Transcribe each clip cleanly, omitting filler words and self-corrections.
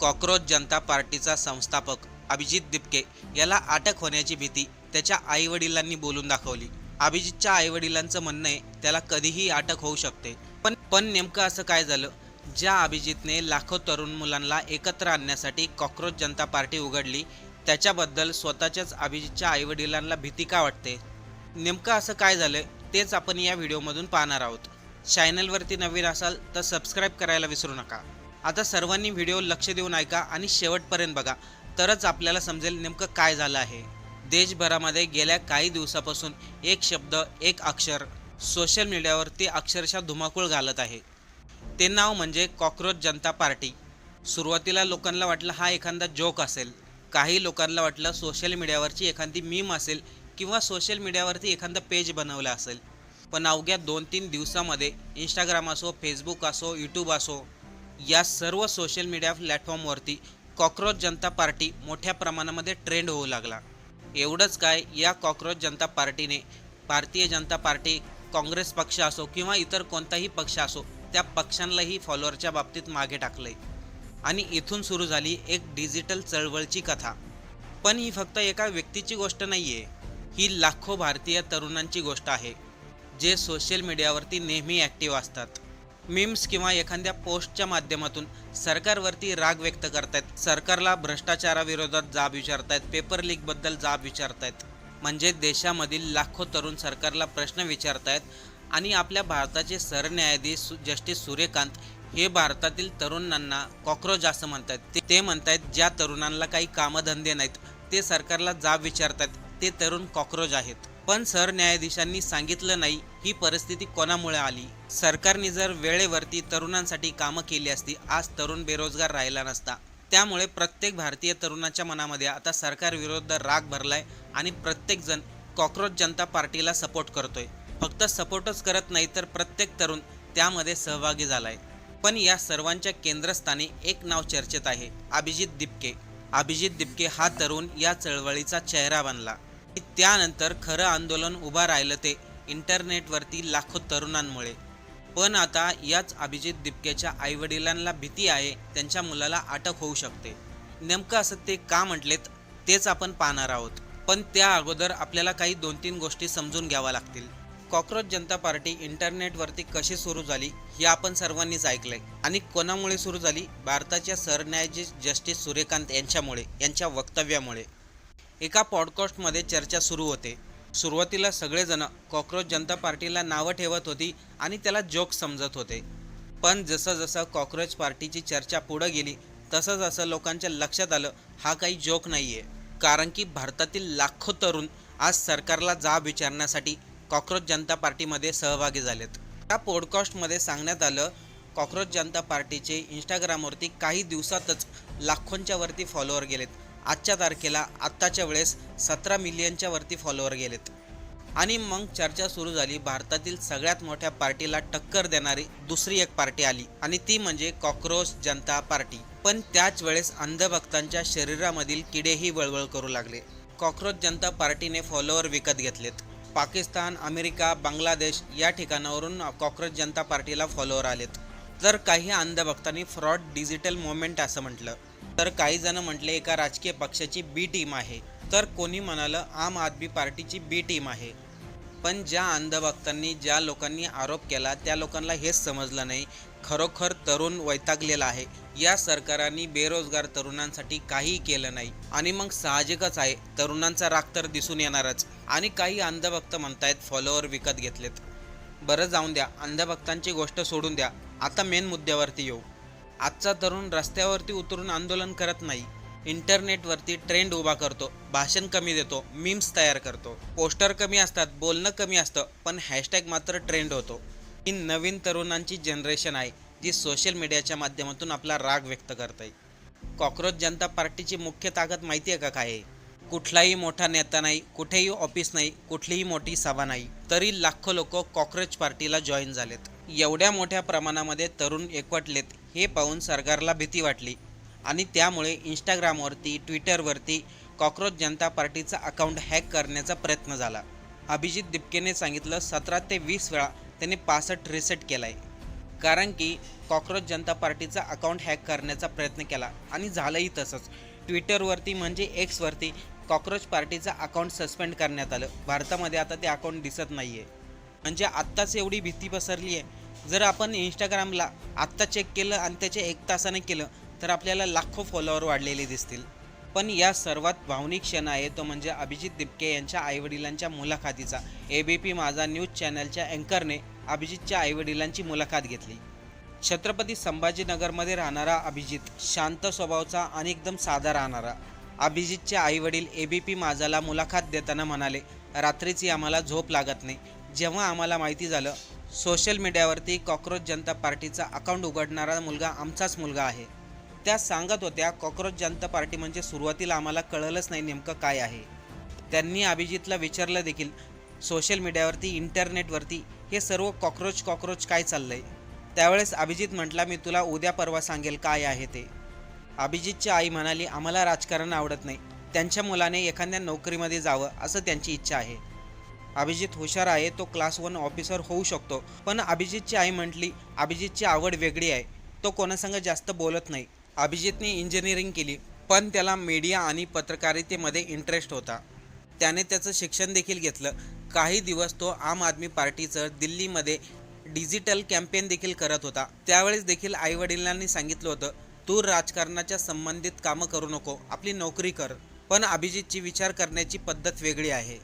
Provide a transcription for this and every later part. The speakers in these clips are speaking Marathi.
कॉक्रोच जनता पार्टीचा संस्थापक अभिजित दिपके याला अटक होण्याची भीती त्याच्या आईवडिलांनी बोलून दाखवली. अभिजितच्या आईवडिलांचं म्हणणं आहे त्याला कधीही अटक होऊ शकते. पण नेमकं असं काय झालं, ज्या अभिजितने लाखो तरुण मुलांना एकत्र आणण्यासाठी कॉक्रोच जनता पार्टी उघडली, त्याच्याबद्दल स्वतःच्याच अभिजितच्या आईवडिलांना भीती का वाटते? नेमकं असं काय झालं तेच आपण या व्हिडिओमधून पाहणार आहोत. चॅनलवरती नवीन असाल तर सबस्क्राईब करायला विसरू नका. आता सर्वांनी व्हिडिओ लक्ष देऊन ऐका आणि शेवटपर्यंत बघा, तरच आपल्याला समजेल नेमकं काय झालं आहे. देशभरामध्ये गेल्या काही दिवसापासून एक शब्द, एक अक्षर सोशल मीडियावरती अक्षरशः धुमाकूळ घालत आहे. ते नाव म्हणजे कॉक्रोच जनता पार्टी. सुरुवातीला लोकांना वाटलं हा एखादा जोक असेल, काही लोकांना वाटलं सोशल मीडियावरची एखादी मीम असेल किंवा सोशल मीडियावरती एखादं पेज बनवलं असेल. पण अवघ्या 2-3 दिवसामध्ये इंस्टाग्राम असो, फेसबुक असो, यूट्यूब असो, या सर्व सोशल मीडिया प्लॅटफॉर्मवरती कॉक्रोच जनता पार्टी मोठ्या प्रमाणामध्ये ट्रेंड होऊ लागला. एवढंच काय, या कॉक्रोच जनता पार्टीने भारतीय जनता पार्टी, काँग्रेस पक्ष असो किंवा इतर कोणताही पक्ष असो, त्या पक्षांनाही फॉलोअरच्या बाबतीत मागे टाकलंय. आणि इथून सुरू झाली एक डिजिटल चळवळीची कथा. पण ही फक्त एका व्यक्तीची गोष्ट नाही आहे, ही लाखो भारतीय तरुणांची गोष्ट आहे, जे सोशल मीडियावरती नेहमी ॲक्टिव्ह असतात. मीम्स किंवा एखाद्या पोस्टच्या माध्यमातून सरकारवरती राग व्यक्त करतायत, सरकारला भ्रष्टाचाराविरोधात जाब विचारतायत, पेपर लीकबद्दल जाब विचारतायत. म्हणजे देशामधील लाखो तरुण सरकारला प्रश्न विचारतायत. आणि आपल्या भारताचे सरन्यायाधीश जस्टिस सूर्यकांत हे भारतातील तरुणांना कॉक्रोच असं म्हणतात. ते म्हणतायत ज्या तरुणांना काही कामधंदे नाहीत, ते सरकारला जाब विचारतात, ते तरुण कॉक्रोच आहेत. पण सरन्यायाधीशांनी सांगितलं नाही ही परिस्थिती कोणामुळे आली. सरकारने जर वेळेवरती तरुणांसाठी कामं केली असती, आज तरुण बेरोजगार राहिला नसता. त्यामुळे प्रत्येक भारतीय तरुणाच्या मनामध्ये आता सरकार विरुद्ध राग भरलाय आणि प्रत्येकजण कॉक्रोच जनता पार्टीला सपोर्ट करतोय. फक्त सपोर्टच करत नाही तर प्रत्येक तरुण त्यामध्ये सहभागी झालाय. पण या सर्वांच्या केंद्रस्थानी एक नाव चर्चेत आहे, अभिजित दिपके. अभिजित दिपके हा तरुण या चळवळीचा चेहरा बनला. त्यानंतर खरं आंदोलन उभा राहिलं ते इंटरनेटवरती लाखो तरुणांमुळे. पण आता याच अभिजित दिपकेच्या आईवडिलांना भीती आहे त्यांच्या मुलाला अटक होऊ शकते. नेमकं असं ते का म्हटलेत तेच आपण पाहणार आहोत. पण त्या अगोदर आपल्याला काही 2-3 गोष्टी समजून घ्याव्या लागतील. कॉक्रोच जनता पार्टी इंटरनेटवरती कशी सुरू झाली हे आपण सर्वांनीच ऐकलंय. आणि कोणामुळे सुरू झाली? भारताच्या सरन्यायाधीश जस्टिस सूर्यकांत यांच्यामुळे, यांच्या वक्तव्यामुळे. एका पॉडकास्टमध्ये चर्चा सुरू होते. सुरुवातीला सगळेजण कॉक्रोच जनता पार्टीला नावं ठेवत होती आणि त्याला जोक समजत होते. पण जसं जसं कॉक्रोच पार्टीची चर्चा पुढं गेली तसं लोकांच्या लक्षात आलं हा काही जोक नाही आहे. कारण की भारतातील लाखो तरुण आज सरकारला जाब विचारण्यासाठी कॉक्रोच जनता पार्टीमध्ये सहभागी झालेत. या पॉडकास्टमध्ये सांगण्यात आलं कॉक्रोच जनता पार्टीचे इंस्टाग्रामवरती काही दिवसातच लाखोंच्या वरती फॉलोअर गेलेत. आजच्या तारखेला आत्ताच्या वेळेस 17 मिलियनच्या वरती फॉलोअर गेलेत. आणि मग चर्चा सुरू झाली, भारतातील सगळ्यात मोठ्या पार्टीला टक्कर देणारी दुसरी एक पार्टी आली आणि ती म्हणजे कॉक्रोच जनता पार्टी. पण त्याच वेळेस अंधभक्तांच्या शरीरामधील किडेही वळवळ करू लागले. कॉक्रोच जनता पार्टीने फॉलोअर विकत घेतलेत. पाकिस्तान, अमेरिका, बांगलादेश या ठिकाणावरून कॉक्रोच जनता पार्टीला फॉलोअर आलेत. तर काही अंधभक्तांनी फ्रॉड डिजिटल मुवमेंट असं म्हटलं. तर काही जण म्हटले एका राजकीय पक्षाची बी टीम आहे, तर कोणी म्हणालं आम आदमी पार्टीची बी टीम आहे. पण ज्या अंधभक्तांनी, ज्या लोकांनी आरोप केला त्या लोकांना हेच समजलं नाही, खरोखर तरुण वैतागलेला आहे. या सरकारांनी बेरोजगार तरुणांसाठी काहीही केलं नाही. आणि मग साहजिकच आहे, तरुणांचा राग तर दिसून येणारच. आणि काही अंधभक्त म्हणतायत फॉलोअर विकत घेतलेत. बरं जाऊन द्या, अंधभक्तांची गोष्ट सोडून द्या. आता मेन मुद्द्यावरती येऊ. आजचा तरुण रस्त्यावरती उतरून आंदोलन करत नाही, इंटरनेटवरती ट्रेंड उभा करतो, भाषण कमी देतो, मीम्स तयार करतो, पोस्टर कमी असतात, बोलणं कमी असतं, पण हॅशटॅग मात्र ट्रेंड होतो. ही नवीन तरुणांची जनरेशन आहे जी सोशल मीडियाच्या माध्यमातून आपला राग व्यक्त करत आहे. कॉक्रोच जनता पार्टीची मुख्य ताकद माहिती आहे का काय आहे? कुठलाही मोठा नेता नाही, कुठेही ऑफिस नाही, कुठलीही मोठी सभा नाही, तरी लाखो लोक कॉक्रोच पार्टीला जॉईन झालेत. एवढ्या मोठ्या प्रमाणामध्ये तरुण एकवटलेत हे पाहून सरकारला भीती वाटली आणि त्यामुळे इंस्टाग्रामवरती, ट्विटरवरती कॉक्रोच जनता पार्टीचा अकाउंट हॅक करण्याचा प्रयत्न झाला. अभिजित दिपकेने सांगितलं 17 ते 20 वेळा त्याने पासवर्ड रिसेट केला आहे. कारण की कॉक्रोच जनता पार्टीचा अकाउंट हॅक करण्याचा प्रयत्न केला आणि झालंही तसंच. ट्विटरवरती म्हणजे एक्सवरती कॉक्रोच पार्टीचं अकाउंट सस्पेंड करण्यात आलं. भारतामध्ये आता ते अकाउंट दिसत नाही आहे. म्हणजे आत्ताच एवढी भीती पसरली आहे. जर आपण इंस्टाग्रामला आत्ता चेक केलं आणि त्याचे 1 तासाने केलं तर आपल्याला लाखो फॉलोअर वाढलेले दिसतील. पण या सर्वात भावनिक क्षण आहे तो म्हणजे अभिजित दिपके यांच्या आईवडिलांच्या मुलाखतीचा. ABP माझा न्यूज चॅनलच्या अँकरने अभिजितच्या आईवडिलांची मुलाखत घेतली. छत्रपती संभाजीनगरमध्ये राहणारा अभिजित शांत स्वभावाचा आणि एकदम साधा राहणारा. अभिजितचे आईवडील ABP माझाला मुलाखत देताना म्हणाले, रात्रीची आम्हाला झोप लागत नाही. जेव्हा आम्हाला माहिती झालं सोशल मीडियावरती कॉक्रोच जनता पार्टीचा अकाउंट उघडणारा मुलगा आमचाच मुलगा आहे. त्या सांगत होत्या कॉक्रोच जनता पार्टी म्हणजे सुरुवातीला आम्हाला कळलंच नाही नेमकं काय आहे. त्यांनी अभिजितला विचारलं देखील सोशल मीडियावरती इंटरनेटवरती हे सर्व कॉक्रोच काय चाललंय. त्यावेळेस अभिजित म्हटला, मी तुला उद्या परवा सांगेल काय आहे ते. अभिजितची आई म्हणाली, आम्हाला राजकारण आवडत नाही. त्यांच्या मुलाने एखाद्या नोकरीमध्ये जावं असं त्यांची इच्छा आहे. अभिजित हुशार आहे, तो क्लास 1 ऑफिसर होऊ शकतो. पण अभिजितची आई म्हटली, अभिजितची आवड वेगळी आहे, तो कोणासंग जास्त बोलत नाही. अभिजितने इंजिनिअरिंग केली पण त्याला मीडिया आणि पत्रकारितेमध्ये इंटरेस्ट होता. त्याने त्याचं शिक्षण देखील घेतलं. काही दिवस तो आम आदमी पार्टीचं दिल्लीमध्ये डिजिटल कॅम्पेन देखील करत होता. त्यावेळेस देखील आईवडिलांनी सांगितलं होतं, तू राजकारणाच्या संबंधित कामं करू नको, आपली नोकरी कर. पण अभिजितची विचार करण्याची पद्धत वेगळी आहे.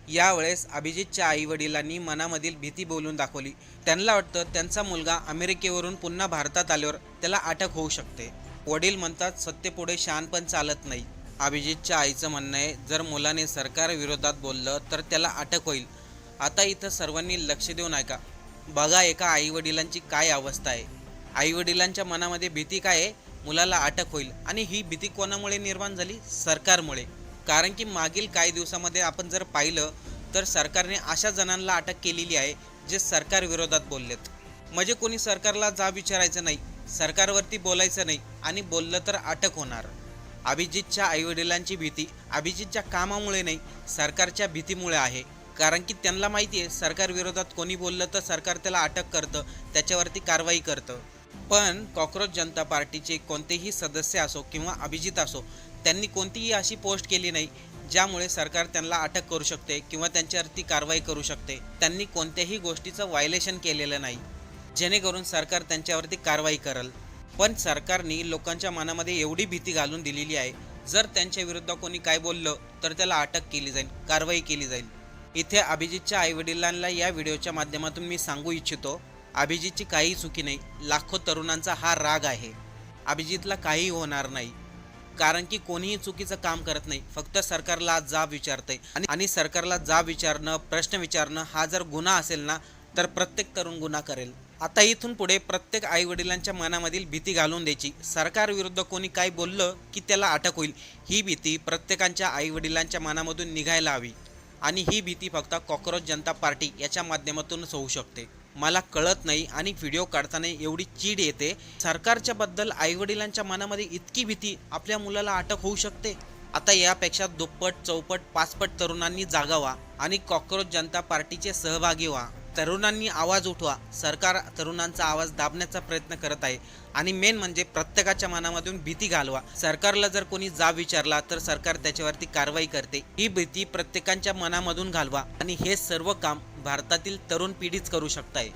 यावेळेस अभिजितच्या आईवडिलांनी मनामधील भीती बोलून दाखवली. त्यांना वाटतं त्यांचा मुलगा अमेरिकेवरून पुन्हा भारतात आल्यावर त्याला अटक होऊ शकते. वडील म्हणतात, सत्तेपुढे शहाणपण चालत नाही. अभिजितच्या आईचं म्हणणं आहे, जर मुलाने सरकार विरोधात बोललं तर त्याला अटक होईल. आता इथं सर्वांनी लक्ष देऊन ऐका. बघा एका आईवडिलांची काय अवस्था आहे. आईवडिलांच्या मनामध्ये भीती काय आहे, मुलाला अटक होईल. आणि ही भीती कोणामुळे निर्माण झाली? सरकारमुळे. कारण की मागील काही दिवसामध्ये आपण जर पाहिलं तर सरकारने अशा जणांना अटक केलेली आहे जे सरकार विरोधात बोललेत. म्हणजे कोणी सरकारला जा विचारायचं नाही, सरकारवरती बोलायचं नाही आणि बोललं तर अटक होणार. अभिजितच्या आईवडिलांची भीती अभिजितच्या कामामुळे नाही, सरकारच्या भीतीमुळे आहे. कारण की त्यांना माहिती आहे सरकार विरोधात कोणी बोललं तर सरकार त्याला अटक करतं, त्याच्यावरती कारवाई करतं. पण कॉक्रोच जनता पार्टीचे कोणतेही सदस्य असो किंवा अभिजित असो, त्यांनी कोणतीही अशी पोस्ट केली नाही ज्यामुळे सरकार त्यांना अटक करू शकते किंवा त्यांच्यावरती कारवाई करू शकते. त्यांनी कोणत्याही गोष्टीचं व्हायलेशन केलेलं नाही जेणेकरून सरकार त्यांच्यावरती कारवाई करेल. पण सरकारने लोकांच्या मनामध्ये एवढी भीती घालून दिलेली आहे, जर त्यांच्या विरुद्ध कोणी काय बोललं तर त्याला अटक केली जाईल, कारवाई केली जाईल. इथे अभिजितच्या आईवडिलांना या व्हिडिओच्या माध्यमातून मी सांगू इच्छितो, अभिजितची काही चुकी नाही. लाखो तरुणांचा हा राग आहे. अभिजितला काही होणार नाही. कारण की कोणीही चुकीचं काम करत नाही, फक्त सरकारला जाब विचारते. आणि सरकारला जाब विचारणं, प्रश्न विचारणं हा जर गुन्हा असेल ना तर प्रत्येक तरुण गुन्हा करेल. आता इथून पुढे प्रत्येक आईवडिलांच्या मनामधील भीती घालून द्यायची. सरकार विरुद्ध कोणी काय बोललं की त्याला अटक होईल, ही भीती प्रत्येकाच्या आईवडिलांच्या मनामधून निघायला हवी. आणि ही भीती फक्त कॉक्रोच जनता पार्टी याच्या माध्यमातूनच होऊ शकते. मला कळत नाही आणि व्हिडिओ काढताना एवढी चीड येते. सरकारच्या बद्दल आईवडिलांच्या मनामध्ये इतकी भीती, आपल्या मुलाला अटक होऊ शकते. आता यापेक्षा दुप्पट, चौपट, पाचपट तरुणांनी जागावा आणि कॉक्रोच जनता पार्टीचे सहभागी व्हा. तरुणांनी आवाज उठवा. सरकार तरुणांचा आवाज दाबण्याचा प्रयत्न करत आहे आणि मेन म्हणजे प्रत्येकाच्या मनामधून भीती घालवा. सरकारला जर कोणी जाब विचारला तर सरकार त्याच्यावरती कारवाई करते. ही भीती प्रत्येकाच्या मनामधून घालवा आणि हे सर्व काम भारतातील तरुण पिढीच करू शकते.